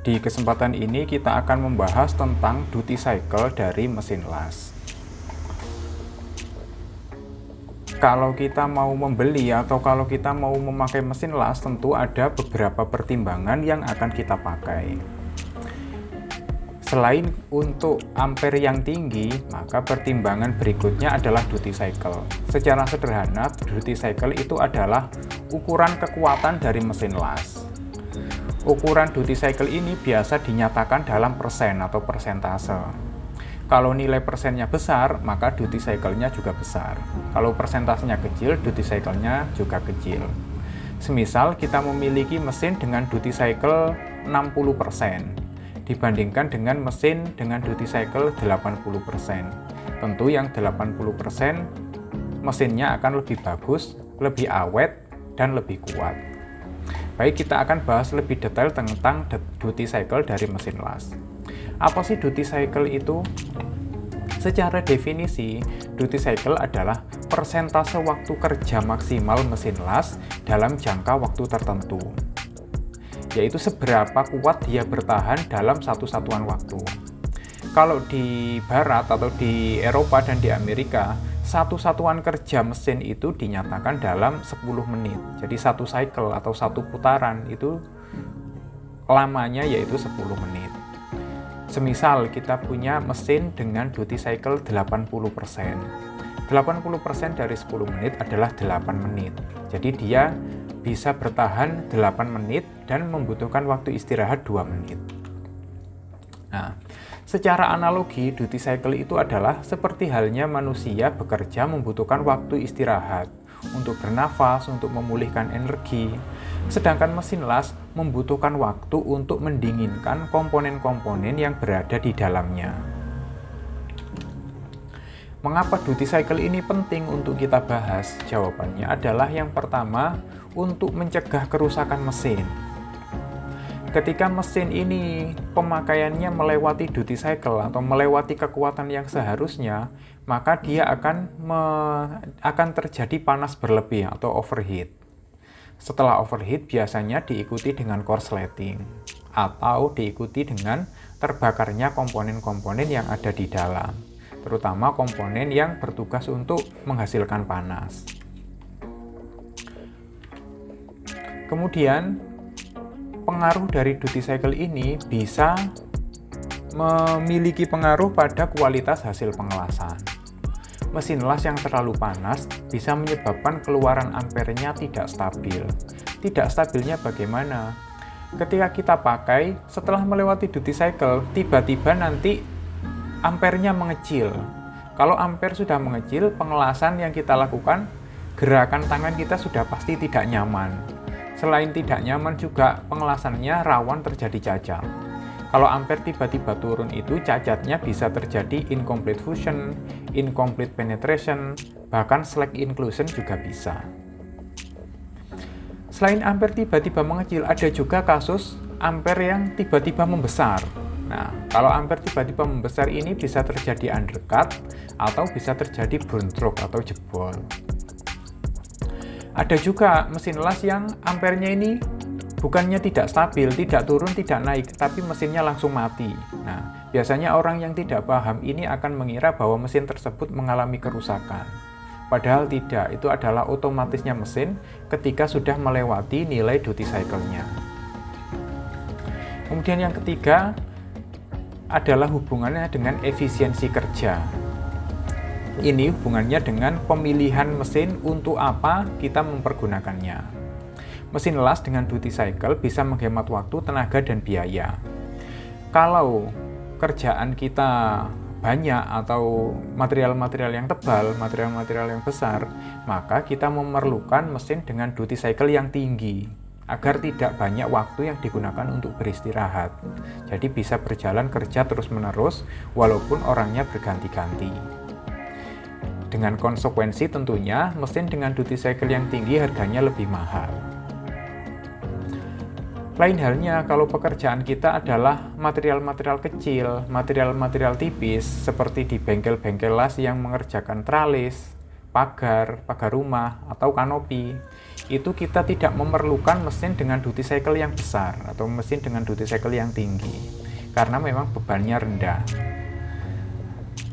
Di kesempatan ini kita akan membahas tentang duty cycle dari mesin las. Kalau kita mau membeli atau kalau kita mau memakai mesin las, tentu ada beberapa pertimbangan yang akan kita pakai. Selain untuk ampere yang tinggi, maka pertimbangan berikutnya adalah duty cycle. Secara sederhana, duty cycle itu adalah ukuran kekuatan dari mesin las. Ukuran duty cycle ini biasa dinyatakan dalam persen atau persentase. Kalau nilai persennya besar, maka duty cycle-nya juga besar. Kalau persentasenya kecil, duty cycle-nya juga kecil. Semisal kita memiliki mesin dengan duty cycle 60%, dibandingkan dengan mesin dengan duty cycle 80%. Tentu yang 80% mesinnya akan lebih bagus, lebih awet, dan lebih kuat. Baik, kita akan bahas lebih detail tentang duty cycle dari mesin las. Apa sih duty cycle itu? Secara definisi, duty cycle adalah persentase waktu kerja maksimal mesin las dalam jangka waktu tertentu, yaitu seberapa kuat dia bertahan dalam satu satuan waktu. Kalau di Barat atau di Eropa dan di Amerika, satu satuan kerja mesin itu dinyatakan dalam 10 menit. Jadi satu cycle atau satu putaran itu lamanya yaitu 10 menit. Semisal kita punya mesin dengan duty cycle 80%. 80% dari 10 menit adalah 8 menit. Jadi dia bisa bertahan 8 menit dan membutuhkan waktu istirahat 2 menit. Nah, secara analogi, duty cycle itu adalah seperti halnya manusia bekerja membutuhkan waktu istirahat untuk bernafas, untuk memulihkan energi. Sedangkan mesin las membutuhkan waktu untuk mendinginkan komponen-komponen yang berada di dalamnya. Mengapa duty cycle ini penting untuk kita bahas? Jawabannya adalah yang pertama, untuk mencegah kerusakan mesin. Ketika mesin ini pemakaiannya melewati duty cycle atau melewati kekuatan yang seharusnya, maka dia akan terjadi panas berlebih atau overheat. Setelah overheat biasanya diikuti dengan korsleting atau diikuti dengan terbakarnya komponen-komponen yang ada di dalam, terutama komponen yang bertugas untuk menghasilkan panas. Kemudian pengaruh dari duty cycle ini bisa memiliki pengaruh pada kualitas hasil pengelasan. Mesin las yang terlalu panas bisa menyebabkan keluaran ampernya tidak stabil. Tidak stabilnya bagaimana? Ketika kita pakai, setelah melewati duty cycle, tiba-tiba nanti ampernya mengecil. Kalau ampere sudah mengecil, pengelasan yang kita lakukan, gerakan tangan kita sudah pasti tidak nyaman. Selain tidak nyaman juga pengelasannya rawan terjadi cacat. Kalau ampere tiba-tiba turun itu cacatnya bisa terjadi incomplete fusion, incomplete penetration, bahkan slack inclusion juga bisa. Selain ampere tiba-tiba mengecil, ada juga kasus ampere yang tiba-tiba membesar. Nah, kalau ampere tiba-tiba membesar ini bisa terjadi undercut atau bisa terjadi burn stroke atau jebol. Ada juga mesin las yang ampernya ini bukannya tidak stabil, tidak turun, tidak naik, tapi mesinnya langsung mati. Nah, biasanya orang yang tidak paham ini akan mengira bahwa mesin tersebut mengalami kerusakan. Padahal tidak, itu adalah otomatisnya mesin ketika sudah melewati nilai duty cycle-nya. Kemudian yang ketiga adalah hubungannya dengan efisiensi kerja. Ini hubungannya dengan pemilihan mesin untuk apa kita mempergunakannya. Mesin las dengan duty cycle bisa menghemat waktu, tenaga, dan biaya. Kalau kerjaan kita banyak atau material-material yang tebal, material-material yang besar, maka kita memerlukan mesin dengan duty cycle yang tinggi agar tidak banyak waktu yang digunakan untuk beristirahat. Jadi bisa berjalan kerja terus-menerus walaupun orangnya berganti-ganti. Dengan konsekuensi tentunya mesin dengan duty cycle yang tinggi harganya lebih mahal. Lain halnya kalau pekerjaan kita adalah material-material kecil, material-material tipis seperti di bengkel-bengkel las yang mengerjakan tralis, pagar rumah, atau kanopi, itu kita tidak memerlukan mesin dengan duty cycle yang besar atau mesin dengan duty cycle yang tinggi karena memang bebannya rendah.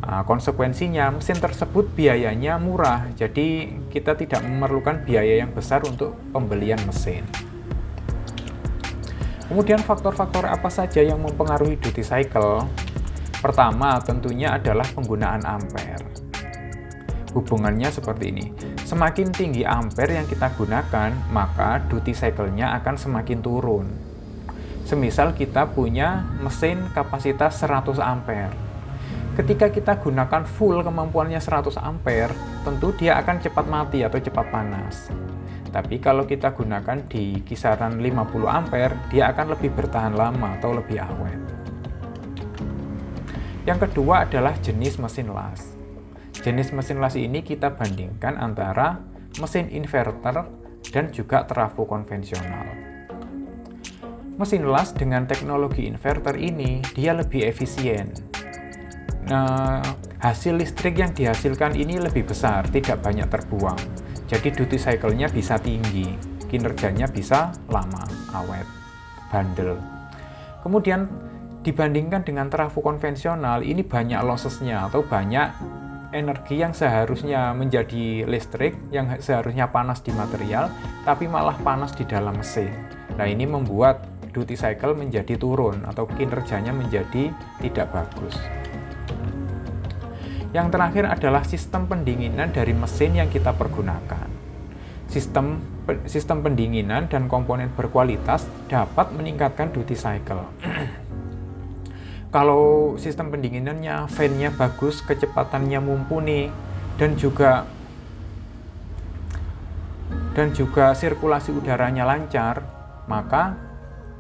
Nah, konsekuensinya mesin tersebut biayanya murah, jadi kita tidak memerlukan biaya yang besar untuk pembelian mesin. Kemudian faktor-faktor apa saja yang mempengaruhi duty cycle? Pertama tentunya adalah penggunaan ampere. Hubungannya seperti ini, semakin tinggi ampere yang kita gunakan, maka duty cycle-nya akan semakin turun. Semisal kita punya mesin kapasitas 100 ampere. Ketika kita gunakan full kemampuannya 100 ampere, tentu dia akan cepat mati atau cepat panas. Tapi kalau kita gunakan di kisaran 50 ampere, dia akan lebih bertahan lama atau lebih awet. Yang kedua adalah jenis mesin las. Jenis mesin las ini kita bandingkan antara mesin inverter dan juga trafo konvensional. Mesin las dengan teknologi inverter ini dia lebih efisien. Nah, hasil listrik yang dihasilkan ini lebih besar, tidak banyak terbuang. Jadi duty cycle-nya bisa tinggi, kinerjanya bisa lama, awet, bandel. Kemudian dibandingkan dengan trafo konvensional, ini banyak losses-nya atau banyak energi yang seharusnya menjadi listrik, yang seharusnya panas di material, tapi malah panas di dalam mesin. Nah, ini membuat duty cycle menjadi turun atau kinerjanya menjadi tidak bagus. Yang terakhir adalah sistem pendinginan dari mesin yang kita pergunakan. Sistem pendinginan dan komponen berkualitas dapat meningkatkan duty cycle. Kalau sistem pendinginannya, fan-nya bagus, kecepatannya mumpuni, dan juga sirkulasi udaranya lancar, maka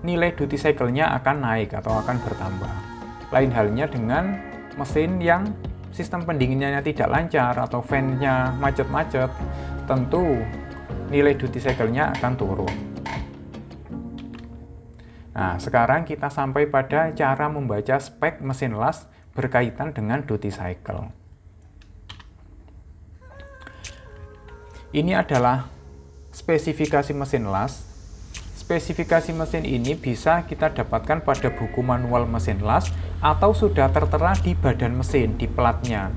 nilai duty cycle-nya akan naik atau akan bertambah. Lain halnya dengan mesin yang sistem pendinginannya tidak lancar atau fan-nya macet-macet, tentu nilai duty cycle-nya akan turun. Nah, sekarang kita sampai pada cara membaca spek mesin las berkaitan dengan duty cycle. Ini adalah spesifikasi mesin las. Spesifikasi mesin ini bisa kita dapatkan pada buku manual mesin las atau sudah tertera di badan mesin, di platnya.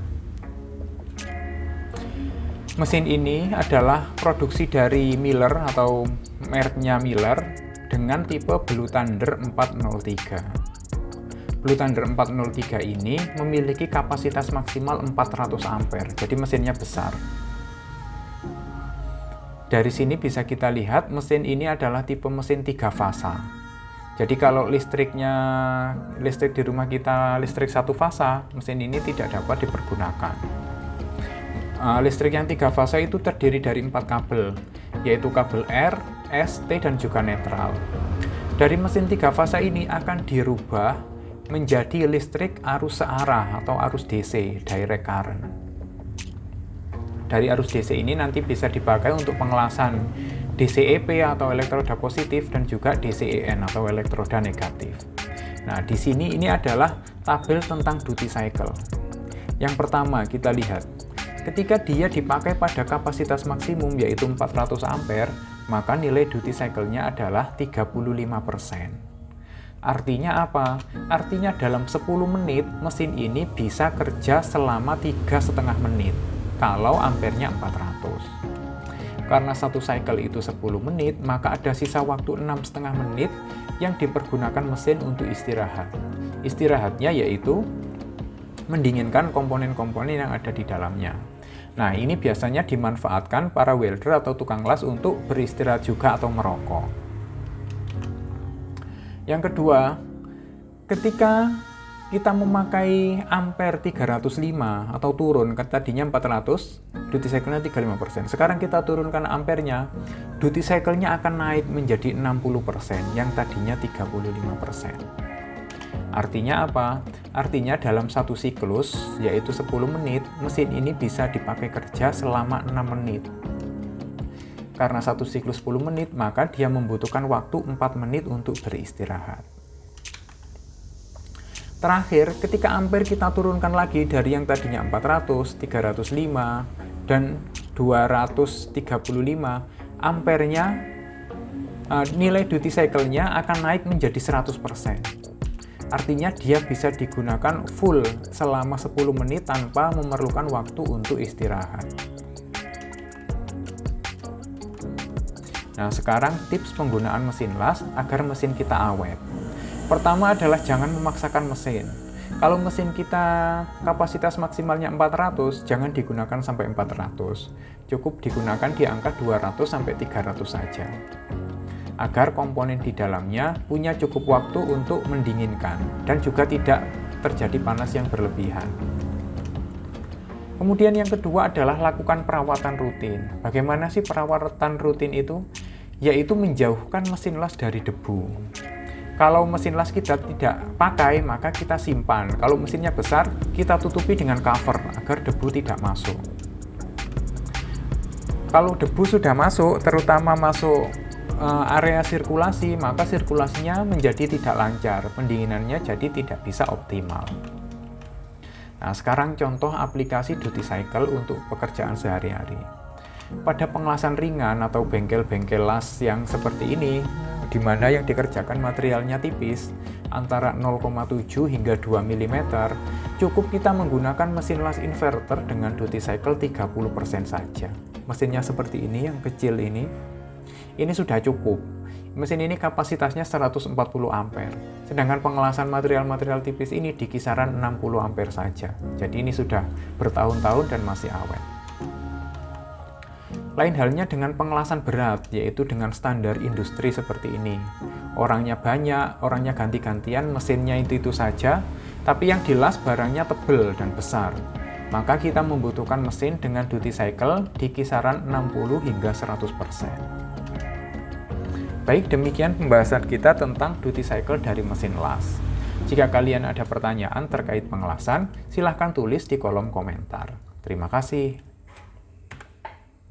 Mesin ini adalah produksi dari Miller atau mereknya Miller dengan tipe Blue Thunder 403. Blue Thunder 403 ini memiliki kapasitas maksimal 400 ampere, jadi mesinnya besar. Dari sini bisa kita lihat mesin ini adalah tipe mesin 3 fasa. Jadi kalau listrik di rumah kita listrik 1 fasa, mesin ini tidak dapat dipergunakan. Listrik yang 3 fasa itu terdiri dari 4 kabel, yaitu kabel R, S, T, dan juga netral. Dari mesin 3 fasa ini akan dirubah menjadi listrik arus searah atau arus DC, direct current. Dari arus DC ini nanti bisa dipakai untuk pengelasan DCEP atau elektroda positif dan juga DCEN atau elektroda negatif. Nah, di sini ini adalah tabel tentang duty cycle. Yang pertama kita lihat, ketika dia dipakai pada kapasitas maksimum yaitu 400 ampere, maka nilai duty cycle-nya adalah 35%. Artinya apa? Artinya dalam 10 menit mesin ini bisa kerja selama 3,5 menit kalau ampernya 400. Karena satu cycle itu 10 menit, maka ada sisa waktu 6,5 menit yang dipergunakan mesin untuk istirahat. Istirahatnya yaitu mendinginkan komponen-komponen yang ada di dalamnya. Nah, ini biasanya dimanfaatkan para welder atau tukang las untuk beristirahat juga atau merokok. Yang kedua, ketika kita memakai ampere 305 atau turun, tadinya 400, duty cycle-nya 35%. Sekarang kita turunkan ampernya, duty cycle-nya akan naik menjadi 60%, yang tadinya 35%. Artinya apa? Artinya dalam satu siklus, yaitu 10 menit, mesin ini bisa dipakai kerja selama 6 menit. Karena satu siklus 10 menit, maka dia membutuhkan waktu 4 menit untuk beristirahat. Terakhir, ketika ampere kita turunkan lagi dari yang tadinya 400, 305, dan 235, ampernya, nilai duty cycle-nya akan naik menjadi 100%. Artinya dia bisa digunakan full selama 10 menit tanpa memerlukan waktu untuk istirahat. Nah, sekarang tips penggunaan mesin las agar mesin kita awet. Pertama adalah jangan memaksakan mesin. Kalau mesin kita kapasitas maksimalnya 400, jangan digunakan sampai 400. Cukup digunakan di angka 200 sampai 300 saja. Agar komponen di dalamnya punya cukup waktu untuk mendinginkan dan juga tidak terjadi panas yang berlebihan. Kemudian yang kedua adalah lakukan perawatan rutin. Bagaimana sih perawatan rutin itu? Yaitu menjauhkan mesin las dari debu. Kalau mesin las kita tidak pakai, maka kita simpan. Kalau mesinnya besar, kita tutupi dengan cover agar debu tidak masuk. Kalau debu sudah masuk, terutama masuk area sirkulasi, maka sirkulasinya menjadi tidak lancar, pendinginannya jadi tidak bisa optimal. Nah, sekarang contoh aplikasi duty cycle untuk pekerjaan sehari-hari. Pada pengelasan ringan atau bengkel-bengkel las yang seperti ini, di mana yang dikerjakan materialnya tipis, antara 0,7 hingga 2 mm, cukup kita menggunakan mesin las inverter dengan duty cycle 30% saja. Mesinnya seperti ini, yang kecil ini sudah cukup. Mesin ini kapasitasnya 140 ampere, sedangkan pengelasan material-material tipis ini di kisaran 60 ampere saja. Jadi ini sudah bertahun-tahun dan masih awet. Lain halnya dengan pengelasan berat, yaitu dengan standar industri seperti ini. Orangnya banyak, orangnya ganti-gantian, mesinnya itu saja, tapi yang dilas barangnya tebal dan besar. Maka kita membutuhkan mesin dengan duty cycle di kisaran 60 hingga 100%. Baik, demikian pembahasan kita tentang duty cycle dari mesin las. Jika kalian ada pertanyaan terkait pengelasan, silahkan tulis di kolom komentar. Terima kasih.